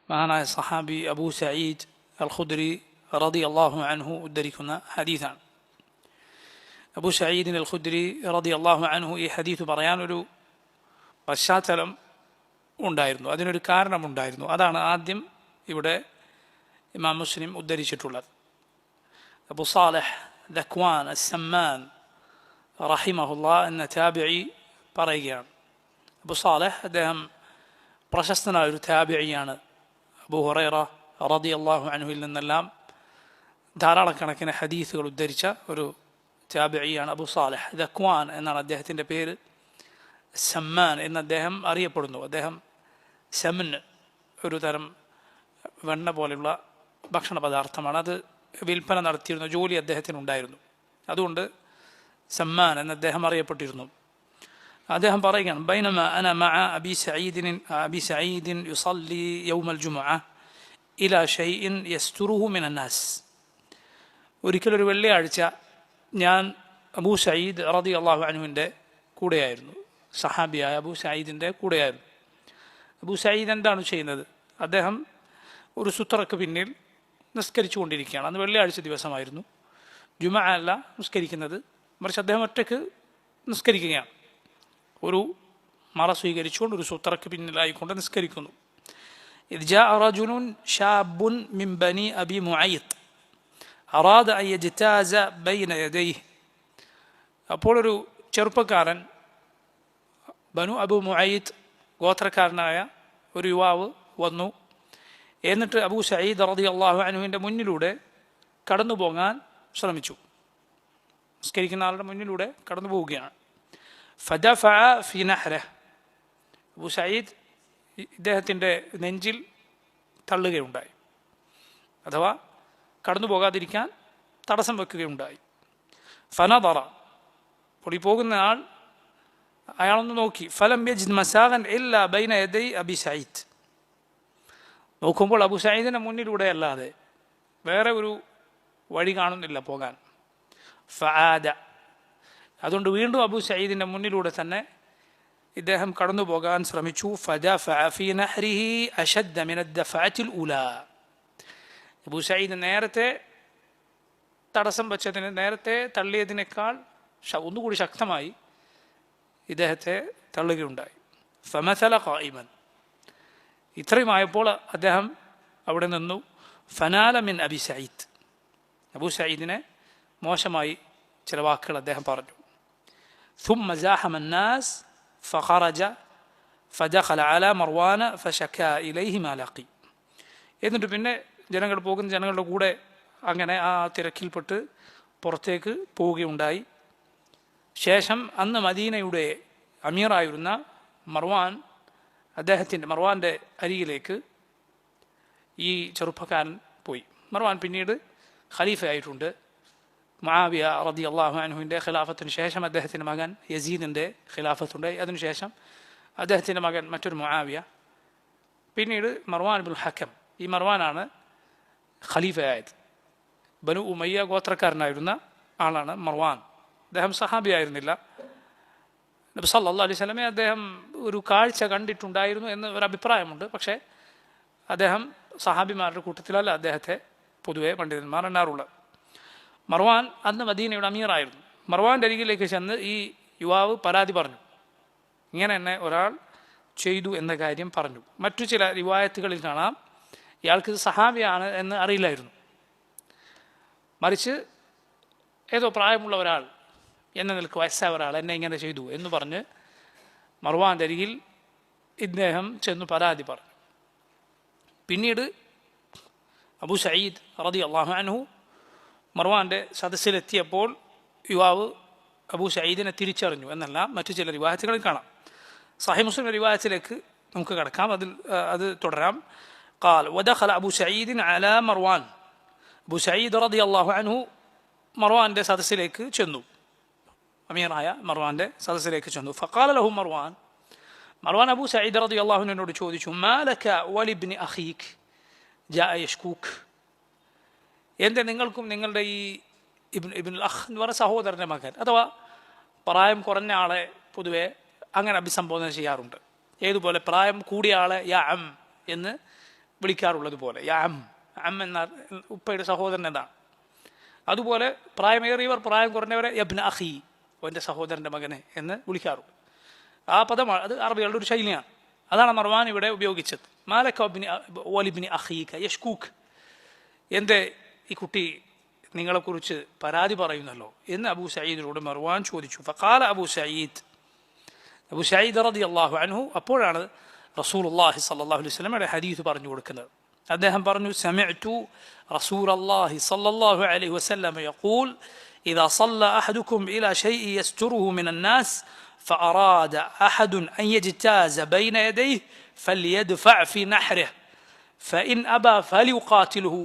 മഹാനായ സഹാബി അബൂ സഈദ് അൽ ഖുദ്രി റളിയല്ലാഹു അൻഹു ഉദ്ധരിക്കുന്ന ഹദീസാണ്. അബൂ സഈദ് അൽ ഖുദ്രി റളിയല്ലാഹു അൻഹു ഈ ഹദീസ് പറയാനൊരു പശ്ചാത്തലം ഉണ്ടായിരുന്നു, അതിനൊരു കാരണമുണ്ടായിരുന്നു. അതാണ് ആദ്യം ഇവിടെ ഇമാം മുസ്ലിം ഉദ്ധരിച്ചിട്ടുള്ളത്. അബൂ സാലിഹ് ദക്വാൻ അസ്സമ്മാൻ റഹിമഹുല്ലാ എന്ന താബിഈ പറയുകയാണ്. അബൂ സാലിഹ് അദ്ദേഹം പ്രശസ്തനായ ഒരു താബിഈയാണ്. അബൂ ഹുറൈറ റളിയല്ലാഹു അൻഹുവിൽ നിന്നെല്ലാം ധാരാളക്കണക്കിന് ഹദീസുകൾ ഉദ്ധരിച്ച ഒരു താബിഈയാണ് അബൂ സാലിഹ്. ദക്വാൻ എന്നാണ് അദ്ദേഹത്തിൻ്റെ പേര്. സമ്മാൻ എന്ന് അദ്ദേഹം അറിയപ്പെടുന്നു. അദ്ദേഹം ശമന് ഒരു തരം വെണ്ണ പോലെയുള്ള ഭക്ഷണ പദാർത്ഥമാണ്, അത് വിൽപ്പന നടത്തിയിരുന്ന ജോലി അദ്ദേഹത്തിനുണ്ടായിരുന്നു. അതുകൊണ്ട് സമ്മാൻ എന്ന് അദ്ദേഹം അറിയപ്പെട്ടിരുന്നു. അദ്ദേഹം പറയുകയാണ്, ബൈനമാ അന മഅ അബി സഈദിൻ യുസല്ലി യൗമൽ ജുമുഅ ഇലാ ഷൈഇൻ യസ്തുറുഹു മിനൻ നാസ്. ഒരിക്കലൊരു വെള്ളിയാഴ്ച ഞാൻ അബൂ സഈദ് റളിയല്ലാഹു അൻഹുവിൻ്റെ കൂടെയായിരുന്നു, സഹാബിയായ അബൂ സഈദിൻ്റെ കൂടെയായിരുന്നു. അബൂ സഈദ് എന്താണ് ചെയ്യുന്നത്? അദ്ദേഹം ഒരു സുത്രക്ക് പിന്നിൽ നിസ്കരിച്ചു കൊണ്ടിരിക്കുകയാണ്. അന്ന് വെള്ളിയാഴ്ച ദിവസമായിരുന്നു, ജുമുഅ അല്ല നിസ്കരിക്കുന്നത്, മറിച്ച് അദ്ദേഹം ഒറ്റയ്ക്ക് നിസ്കരിക്കുകയാണ്. ഒരു മറ സ്വീകരിച്ചുകൊണ്ട് ഒരു സുത്രക്ക് പിന്നിലായിക്കൊണ്ട് നിസ്കരിക്കുന്നു. إذ جاء رجل شاب من بني أبي معيط أراد أن يجتاز بين يديه. അപ്പോൾ ഒരു ചെറുപ്പക്കാരൻ, ബനു അബു മുഅയ്യിത്ത് ഗോത്രക്കാരനായ ഒരു യുവാവ് വന്നു. എന്നിട്ട് അബൂ സഈദ് റളിയല്ലാഹു അൻഹുവിൻ്റെ മുന്നിലൂടെ കടന്നു പോകാൻ ശ്രമിച്ചു. നിസ്കരിക്കുന്ന ആളുടെ മുന്നിലൂടെ കടന്നു പോവുകയാണ്. ഫദഫഅ ഫി നഹ്റഹ്. അബൂ സഈദ് ഇദ്ദേഹത്തിൻ്റെ നെഞ്ചിൽ തള്ളുകയുണ്ടായി, അഥവാ കടന്നു പോകാതിരിക്കാൻ തടസ്സം വെക്കുകയുണ്ടായി. ഫനദറ. അപ്പോൾ ഈ പോകുന്ന ആൾ അയാളൊന്ന് നോക്കി. ഫലം യജിദ് മസാഗൻ ഇല്ലാ ബൈന യദൈ അബി സഈദ്. നോക്കുമ്പോൾ അബൂ സഈദിൻ്റെ മുന്നിലൂടെ അല്ലാതെ വേറെ ഒരു വഴി കാണുന്നില്ല പോകാൻ. ഫആദ. അതുകൊണ്ട് വീണ്ടും അബൂ സഈദിൻ്റെ മുന്നിലൂടെ തന്നെ ഇദ്ദേഹം കടന്നു പോകാൻ ശ്രമിച്ചു. ഫദഫഅ ഫീ നഹ്രിഹി അശദ്ദ മിന അദ്ദഫഅത്തിൽ ഉലാ. അബൂ സഈദ് നേരത്തെ തടസ്സം വെച്ചതിന്, നേരത്തെ തള്ളിയതിനേക്കാൾ ഒന്നുകൂടി ശക്തമായി ഇദ്ദേഹത്തെ തള്ളുകയുണ്ടായി. ഫമസല ഖായിമൻ. ഇത്രയുമായപ്പോൾ അദ്ദേഹം അവിടെ നിന്നു. ഫനാല മിൻ അബി സഈദ്. അബൂ സഈദിനെ മോശമായി ചില വാക്കുകൾ അദ്ദേഹം പറഞ്ഞു. ثم زاحم الناس فخرج فدخل على مروان فشكا إليه ما لقي. എന്നിട്ട് പിന്നെ ജനങ്ങളുടെ കൂടെ അങ്ങനെ ആ തിരക്കിൽപ്പെട്ട് പുറത്തേക്ക് പോവുകയുണ്ടായി. ശേഷം അന്ന് മദീനയുടെ അമീറായിരുന്ന മർവാൻ്റെ അരികിലേക്ക് ഈ ചെറുപ്പക്കാരൻ പോയി. മർവാൻ പിന്നീട് ഖലീഫയായിട്ടുണ്ട്. മുആവിയ റളിയല്ലാഹു അൻഹുവിൻ്റെ ഖിലാഫത്തിന് ശേഷം അദ്ദേഹത്തിൻ്റെ മകൻ യസീദിൻ്റെ ഖിലാഫത്തുണ്ടായി. അതിനുശേഷം അദ്ദേഹത്തിൻ്റെ മകൻ മറ്റൊരു മുആവിയ, പിന്നീട് മർവാൻ ഇബ്നുൽ ഹക്കം. ഈ മർവാനാണ് ഖലീഫയായത്. ബനു ഉമയ്യ ഗോത്രക്കാരനായിരുന്ന ആളാണ് മർവാൻ. അദ്ദേഹം സഹാബിയായിരുന്നില്ല. നബി സല്ലല്ലാഹു അലൈഹി വസല്ലമയെ അദ്ദേഹം ഒരു കാഴ്ച കണ്ടിട്ടുണ്ടായിരുന്നു എന്ന് ഒരു അഭിപ്രായമുണ്ട്. പക്ഷേ അദ്ദേഹം സഹാബിമാരുടെ കൂട്ടത്തിലല്ല അദ്ദേഹത്തെ പൊതുവെ പണ്ഡിതന്മാർ എണ്ണാറുള്ളത്. മർവാൻ അന്ന് മദീനയുടെ അമീറായിരുന്നു. മർവാൻ്റെ അരികിലേക്ക് ചെന്ന് ഈ യുവാവ് പരാതി പറഞ്ഞു. ഇങ്ങനെ എന്നെ ഒരാൾ ചെയ്തു എന്ന കാര്യം പറഞ്ഞു. മറ്റു ചില റിവായത്തുകളിൽ കാണാം ഇയാൾക്ക് സഹാബിയാണ് എന്ന് അറിയില്ലായിരുന്നു, മറിച്ച് ഏതോ പ്രായമുള്ള ഒരാൾ, എന്നെ നിൽക്ക് വയസ്സായ ഒരാൾ എന്നെ ഇങ്ങനെ ചെയ്തു എന്ന് പറഞ്ഞ് മർവാൻ്റെ അരികിൽ ഇദ്ദേഹം ചെന്ന് പരാതി പറഞ്ഞു. പിന്നീട് അബൂ സഈദ് റളിയല്ലാഹു അൻഹു മർവാൻ്റെ സദസ്സിലെത്തിയപ്പോൾ യുവാവ് അബൂ സഈദിനെ തിരിച്ചറിഞ്ഞു എന്നെല്ലാം മറ്റു ചില റിവായത്തുകളിൽ കാണാം. സഹീഹ് മുസ്ലിം റിവായത്തിലേക്ക് നമുക്ക് കടക്കാം, അത് തുടരാം. ഖാൽ വദഖല അബൂ സഈദിൻ അലാ മർവാൻ. അബൂ സഈദ് റളിയല്ലാഹു അൻഹു മർവാൻ്റെ സദസ്സിലേക്ക് ചെന്നു, അമീറായ മർവാൻ്റെ സദസ്സിലേക്ക് ചെന്നു. ഫഖാല ലഹു മർവാൻ അബൂ സഈദ് റളിയല്ലാഹു അൻഹുവിനോട് ചോദിച്ചു, മാ ലക വലിബ്നി അഖീക് ജാഅ യഷ്കൂക്. എൻ്റെ നിങ്ങൾക്കും നിങ്ങളുടെ ഈ ഇബ്നുൽ അഖ് എന്ന് പറയുന്ന സഹോദരൻ്റെ മകൻ, അഥവാ പ്രായം കുറഞ്ഞ ആളെ പൊതുവെ അങ്ങനെ അഭിസംബോധന ചെയ്യാറുണ്ട്. ഏതുപോലെ പ്രായം കൂടിയ ആളെ യാ അം എന്ന് വിളിക്കാറുള്ളത് പോലെ യാ അം എന്ന ഉപ്പയുടെ സഹോദരൻ എന്നാണ്. അതുപോലെ പ്രായമേറിയവർ പ്രായം കുറഞ്ഞവരെ യബ്ന അഖി, എൻ്റെ സഹോദരൻ്റെ മകനെ എന്ന് വിളിക്കാറുണ്ട്. ആ പദമാണ്, അത് അറബികളുടെ ഒരു ശൈലിയാണ്. അതാണ് മർവാൻ ഇവിടെ ഉപയോഗിച്ചത്. മാലക വലിബ്നി അഖീക യഷ്കൂക്ക്, എൻ്റെ ഈ കുട്ടി നിങ്ങളെക്കുറിച്ച് പരാതി പറയുന്നല്ലോ എന്ന് അബൂ സഈദിനോട് മർവാൻ ചോദിച്ചു. ഫഖാല അബൂ സഈദ് റളിയല്ലാഹു അൻഹു, അപ്പോഴാണ് റസൂലുള്ളാഹി സ്വല്ലല്ലാഹു അലൈഹി വസല്ലമയുടെ ഹദീസ് പറഞ്ഞു കൊടുക്കുന്നത്. അദ്ദേഹം പറഞ്ഞു, സമിഅ്തു റസൂലല്ലാഹി സ്വല്ലല്ലാഹു അലൈഹി വസല്ലം യഖൂൽ ഇദാ صلى أحدكم إلى شيء يستره من الناس فأراد أحد أن يجتاز بين يديه فليدفع في نحره فإن أبى فليقاتله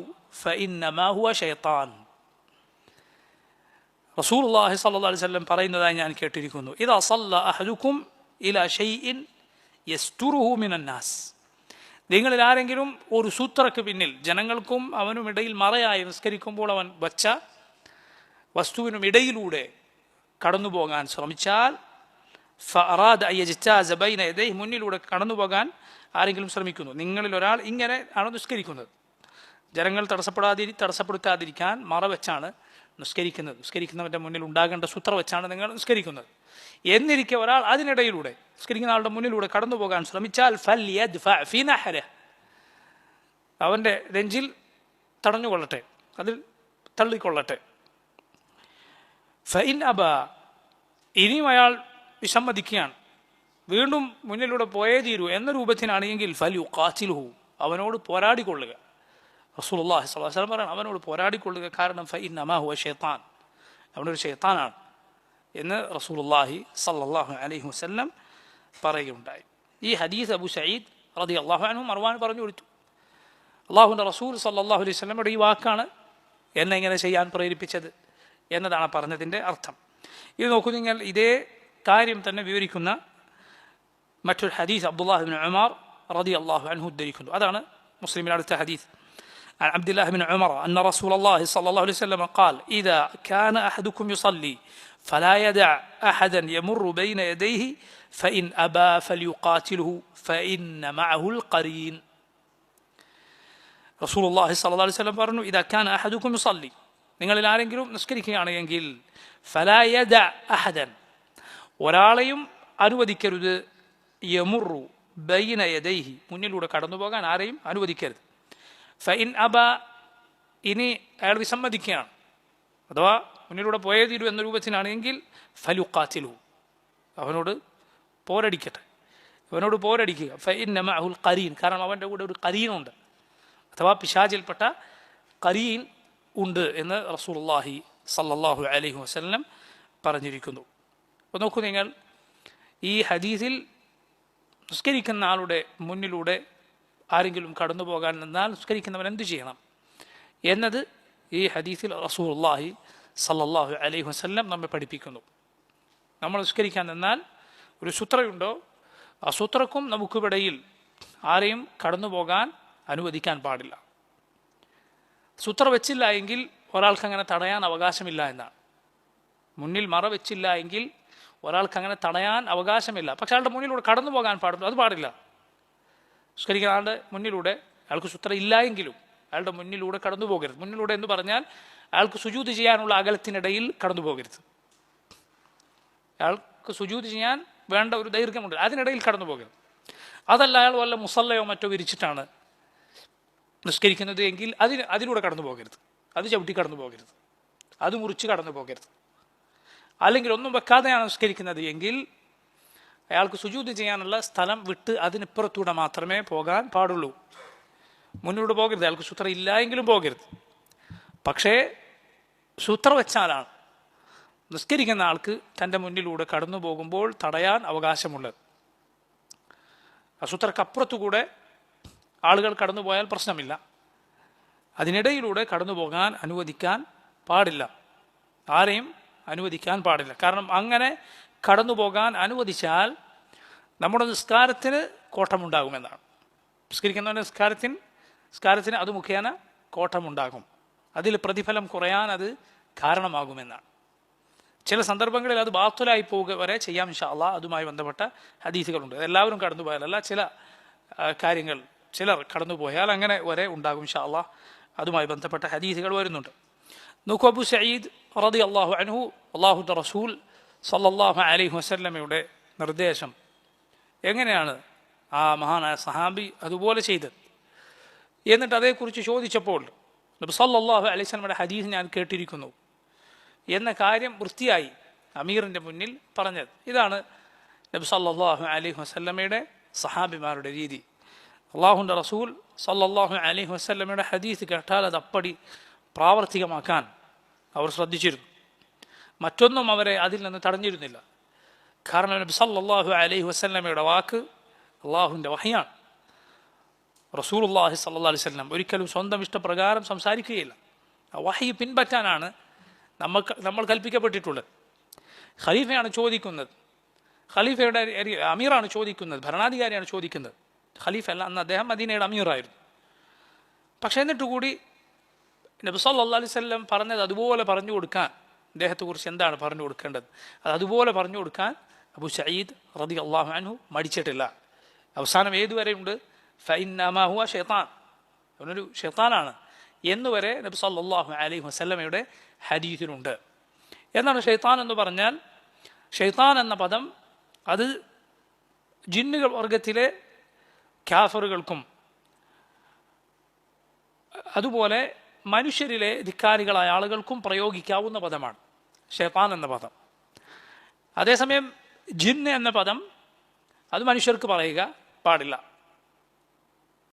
فإنما هو شيطان. റസൂലുള്ളാഹി സ്വല്ലല്ലാഹു അലൈഹി വസല്ലം പറയുന്നതായി ഞാൻ കേട്ടിരിക്കുന്നു, ഇദാ صلى أحدكم إلى شيء يستره من الناس, നിങ്ങളിൽ ആരെങ്കിലും ഒരു സൂത്രക്ക് പിന്നിൽ ജനങ്ങൾക്കും അവനും ഇടയിൽ മറയായി നിസ്കരിക്കുമ്പോൾ അവൻ വച്ച വസ്തുവിനും ഇടയിലൂടെ കടന്നു പോകാൻ ശ്രമിച്ചാൽ, ഫഅറാദ അയജ്താസ ബൈന യദൈഹി, മുന്നിലൂടെ കടന്നു പോകാൻ ആരെങ്കിലും ശ്രമിക്കുന്നു, നിങ്ങളിൽ ഒരാൾ ഇങ്ങനെ ആണ് നിസ്കരിക്കുന്നത്, ജനങ്ങൾ തടസ്സപ്പെടുത്താതിരിക്കാൻ മറ വെച്ചാണ് നിസ്കരിക്കുന്നവൻ്റെ മുന്നിൽ ഉണ്ടാകേണ്ട സൂത്ര വെച്ചാണ് നിങ്ങൾ നിസ്കരിക്കുന്നത്, എന്നിരിക്കെ ഒരാൾ അതിനിടയിലൂടെ നിസ്കരിക്കുന്ന ആളുടെ മുന്നിലൂടെ കടന്നു പോകാൻ ശ്രമിച്ചാൽ ഫൽയദ്ഫഅ ഫീ നഹ്രിഹി, അവൻ്റെ നെഞ്ചിൽ തടഞ്ഞുകൊള്ളട്ടെ, അതിൽ തള്ളിക്കൊള്ളട്ടെ. ഫഇൻ അബ, ഇനിയും അയാൾ വിസമ്മതിക്കുകയാണ്, വീണ്ടും മുന്നിലൂടെ പോയേ തീരൂ എന്ന രൂപത്തിനാണെങ്കിൽ ഫൽയുഖാതിൽഹു, അവനോട് പോരാടിക്കൊള്ളുക. റസൂലുള്ളാഹി സ്വല്ലല്ലാഹു അലൈഹി വസല്ലം പറയണം, അവനോട് പോരാടിക്കൊള്ളുക, കാരണം ഫഇന്നമാ ഹുവ ശൈത്താൻ, അവനൊരു ശൈത്താനാണ് എന്ന് റസൂലുള്ളാഹി സ്വല്ലല്ലാഹു അലൈഹി വസല്ലം പറയുകയുണ്ടായി. ഈ ഹദീസ് അബൂ സഈദ് റളിയല്ലാഹു അൻഹു മർവാൻ പറഞ്ഞു കൊടുത്തു. അള്ളാഹുവിൻ്റെ റസൂൽ സ്വല്ലല്ലാഹു അലൈഹി വസല്ലമയുടെ ഈ വാക്കാണ് എന്നെ ഇങ്ങനെ ചെയ്യാൻ പ്രേരിപ്പിച്ചത് എന്നതാണ് പറഞ്ഞതിൻ്റെ അർത്ഥം. ഇത് നോക്കൂ നിങ്ങൾ, ഇതേ കാര്യം തന്നെ വിവരിക്കുന്ന മറ്റൊരു ഹദീസ് അബ്ദുല്ലാഹി ഇബ്നു ഉമർ റളിയല്ലാഹു അൻഹു ഉദ്ധരിക്കുന്നു. അതാണ് മുസ്ലിമിലെ അടുത്ത ഹദീസ്. عن عبد الله بن عمر أن رسول الله صلى الله عليه وسلم قال إذا كان أحدكم يصلي فلا يدع أحدا يمر بين يديه فإن أبى فليقاتله فإن معه القرين. رسول الله صلى الله عليه وسلم പറഞ്ഞു, إذا كان أحدكم يصلي, നിങ്ങളിൽ ആരെങ്കിലും നിസ്കരിക്കുകയാണെങ്കിൽ فلا يدع أحدا, ഒരാളെയും അനുവദിക്കരുത്, യമറു ബൈന യദൈഹി, മുന്നിലൂടെ കടന്നു പോകാൻ ആരെയും അനുവദിക്കരുത്. ഫഇൻ അബ, ഇനി അയാൾ വിസമ്മതിക്കുകയാണ്, അഥവാ മുന്നിലൂടെ പോയേ തീരൂ എന്ന രൂപത്തിനാണെങ്കിൽ ഫലുഖാതിലു, അവനോട് പോരടിക്കുക. ഫഇന്ന മഅഹുൽ ഖരീൻ, കാരണം അവൻ്റെ കൂടെ ഒരു ഖരീനുണ്ട്, അഥവാ പിശാചിൽപ്പെട്ട ഖരീൻ ഉണ്ട് എന്ന് റസൂലുള്ളാഹി സ്വല്ലല്ലാഹു അലൈഹി വസല്ലം പറഞ്ഞിരിക്കുന്നു. അപ്പോൾ നോക്കൂ നിങ്ങൾ, ഈ ഹദീസിൽ നിസ്കരിക്കുന്ന ആളുടെ മുന്നിലൂടെ ആരെങ്കിലും കടന്നു പോകാൻ നിന്നാൽ നിസ്കരിക്കുന്നവൻ എന്തു ചെയ്യണം എന്നത് ഈ ഹദീസിൽ റസൂലുള്ളാഹി സ്വല്ലല്ലാഹു അലൈഹി വസല്ലം നമ്മെ പഠിപ്പിക്കുന്നു. നമ്മൾ നിസ്കരിക്കാൻ നിന്നാൽ ഒരു സൂത്രയുണ്ടോ, ആ സൂത്രക്കും നമുക്കിടയിൽ ആരെയും കടന്നു പോകാൻ അനുവദിക്കാൻ പാടില്ല. സൂത്ര വെച്ചില്ല എങ്കിൽ ഒരാൾക്ക് അങ്ങനെ തടയാൻ അവകാശമില്ല എന്നാണ്. മുന്നിൽ മറ വെച്ചില്ല എങ്കിൽ ഒരാൾക്ക് അങ്ങനെ തടയാൻ അവകാശമില്ല. പക്ഷെ അയാളുടെ മുന്നിലൂടെ കടന്നു പോകാൻ പാടുള്ളൂ, അത് പാടില്ല. നിസ്കരിക്കുന്ന ആളുടെ മുന്നിലൂടെ അയാൾക്ക് സൂത്ര ഇല്ല എങ്കിലും അയാളുടെ മുന്നിലൂടെ കടന്നു പോകരുത്. മുന്നിലൂടെ എന്ന് പറഞ്ഞാൽ അയാൾക്ക് സുജൂദ് ചെയ്യാനുള്ള അകലത്തിനിടയിൽ കടന്നു പോകരുത്. അയാൾക്ക് സുജൂദ് ചെയ്യാൻ വേണ്ട ഒരു ദൈർഘ്യമുണ്ട്, അതിനിടയിൽ കടന്നു പോകരുത്. അതല്ല അയാൾ വല്ല മുസല്ലയോ മറ്റോ വിരിച്ചിട്ടാണ് നിസ്കരിക്കുന്നത് എങ്കിൽ അതിലൂടെ കടന്നു പോകരുത്, അത് ചവിട്ടി കടന്നു പോകരുത്, അത് മുറിച്ച് കടന്നു പോകരുത്. അല്ലെങ്കിൽ ഒന്നും വെക്കാതെയാണ് നിസ്കരിക്കുന്നത് എങ്കിൽ അയാൾക്ക് സുജൂദ് ചെയ്യാനുള്ള സ്ഥലം വിട്ട് അതിനിപ്പുറത്തൂടെ മാത്രമേ പോകാൻ പാടുള്ളൂ. മുന്നിലൂടെ പോകരുത്, അയാൾക്ക് സൂത്ര ഇല്ല എങ്കിലും പോകരുത്. പക്ഷേ സൂത്ര വെച്ചാലാണ് നിസ്കരിക്കുന്ന ആൾക്ക് തൻ്റെ മുന്നിലൂടെ കടന്നു പോകുമ്പോൾ തടയാൻ അവകാശമുള്ളത്. ആ സൂത്രക്കപ്പുറത്തുകൂടെ ആളുകൾ കടന്നു പോയാൽ പ്രശ്നമില്ല, അതിനിടയിലൂടെ കടന്നു പോകാൻ അനുവദിക്കാൻ പാടില്ല, ആരെയും അനുവദിക്കാൻ പാടില്ല. കാരണം അങ്ങനെ കടന്നു പോകാൻ അനുവദിച്ചാൽ നമ്മുടെ നിസ്കാരത്തിന് കോട്ടമുണ്ടാകുമെന്നാണ്. നിസ്കരിക്കുന്നവൻ്റെ നിസ്കാരത്തിന് അത് മുഖേന കോട്ടമുണ്ടാകും, അതിൽ പ്രതിഫലം കുറയാൻ അത് കാരണമാകുമെന്നാണ്. ചില സന്ദർഭങ്ങളിൽ അത് ബാത്തുലായി പോവുക വരെ ചെയ്യാം ഇൻഷാ അല്ലാഹ്. അതുമായി ബന്ധപ്പെട്ട ഹദീസുകളുണ്ട്. എല്ലാവരും കടന്നു പോയാലല്ല, ചില കാര്യങ്ങൾ ചിലർ കടന്നുപോയാൽ അങ്ങനെ വരെ ഉണ്ടാകും ഇൻഷാ അല്ലാഹ്. അതുമായി ബന്ധപ്പെട്ട ഹദീസുകൾ വരുന്നുണ്ട്. നോക്കൂ, അബൂ സഈദ് റളിയല്ലാഹു അൻഹു അല്ലാഹുവിൻ്റെ റസൂൽ സല്ലല്ലാഹു അലൈഹി വസല്ലമയുടെ നിർദ്ദേശം എങ്ങനെയാണ് ആ മഹാനായ സഹാബി അതുപോലെ ചെയ്തത് എന്നിട്ട് അതേക്കുറിച്ച് ചോദിച്ചപ്പോൾ നബി സല്ലല്ലാഹു അലൈഹി വസല്ലമയുടെ ഹദീസ് ഞാൻ കേട്ടിരിക്കുന്നു എന്ന കാര്യം വൃത്തിയായി അമീറിൻ്റെ മുന്നിൽ പറഞ്ഞത്. ഇതാണ് നബി സല്ലല്ലാഹു അലൈഹി വസല്ലമയുടെ സഹാബിമാരുടെ രീതി. അള്ളാഹുവിൻ്റെ റസൂൽ സല്ലല്ലാഹു അലൈഹി വസല്ലമയുടെ ഹദീസ് കേട്ടാൽ അത് അപ്പടി പ്രാവർത്തികമാക്കാൻ അവർ ശ്രദ്ധിച്ചിരുന്നു. മറ്റൊന്നും അവരെ അതിൽ നിന്ന് തടഞ്ഞിരുന്നില്ല. കാരണം നബി സല്ലല്ലാഹു അലൈഹി വസല്ലമയുടെ വാക്ക് അള്ളാഹുവിൻ്റെ വഹയാണ്. റസൂലുള്ളാഹി സ്വല്ലല്ലാഹു അലൈഹി വസല്ലം ഒരിക്കലും സ്വന്തം ഇഷ്ടപ്രകാരം സംസാരിക്കുകയില്ല. ആ വഹി പിൻപറ്റാനാണ് നമ്മൾ കൽപ്പിക്കപ്പെട്ടിട്ടുള്ളത്. ഖലീഫയാണ് ചോദിക്കുന്നത്, ഖലീഫയുടെ അമീറാണ് ചോദിക്കുന്നത്, ഭരണാധികാരിയാണ് ചോദിക്കുന്നത്. ഖലീഫ അല്ല, അന്ന് അദ്ദേഹം മദീനയുടെ അമീറായിരുന്നു. പക്ഷേ എന്നിട്ട് കൂടി നബി സല്ലല്ലാഹു അലൈഹി വസല്ലം പറഞ്ഞത് അതുപോലെ പറഞ്ഞു കൊടുക്കാൻ, അദ്ദേഹത്തെക്കുറിച്ച് എന്താണ് പറഞ്ഞു കൊടുക്കേണ്ടത് അത് അതുപോലെ പറഞ്ഞു കൊടുക്കാൻ അബൂ സഈദ് റളിയല്ലാഹു അൻഹു മടിച്ചിട്ടില്ല. അവസാനം ഏതുവരെയുണ്ട്? ഫഇന്നമാ ഹുവ ഷൈത്താൻ, അവനൊരു ഷൈത്താനാണ് എന്നുവരെ നബി സല്ലല്ലാഹു അലൈഹി വസല്ലമയുടെ ഹദീസിലുണ്ട്. എന്നാണ് ഷൈത്താൻ എന്ന് പറഞ്ഞാൽ? ഷൈത്താൻ എന്ന പദം അത് ജിന്നുകൾ വർഗത്തിലെ കാഫറുകൾക്കും അതുപോലെ മനുഷ്യരിലെ ധിക്കാരികളായ ആളുകൾക്കും പ്രയോഗിക്കാവുന്ന പദമാണ് ഷൈത്താൻ എന്ന പദം. അതേസമയം ജിന്ന് എന്ന പദം അത് മനുഷ്യർക്ക് പറയുക പാടില്ല.